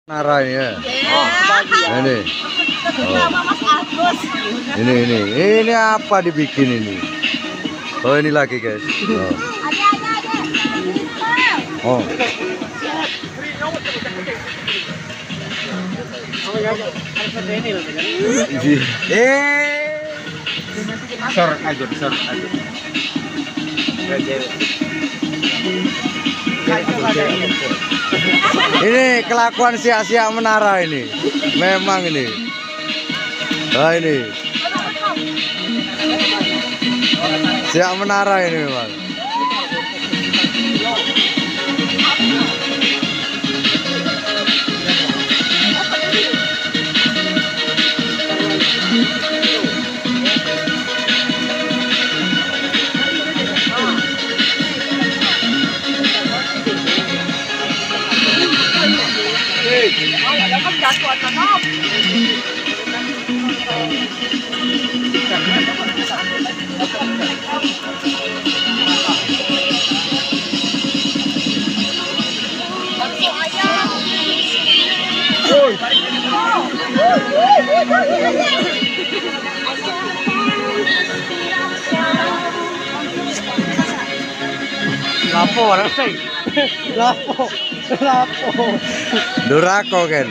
Nara ini ya. Ini. Ini apa dibikin ini? Oh ini lagi guys. Oh. Ini kelakuan sia-sia menara ini. Memang ini. Nah ini. Siap menara ini memang. Lapo, rasay. Lapo. Durako kan.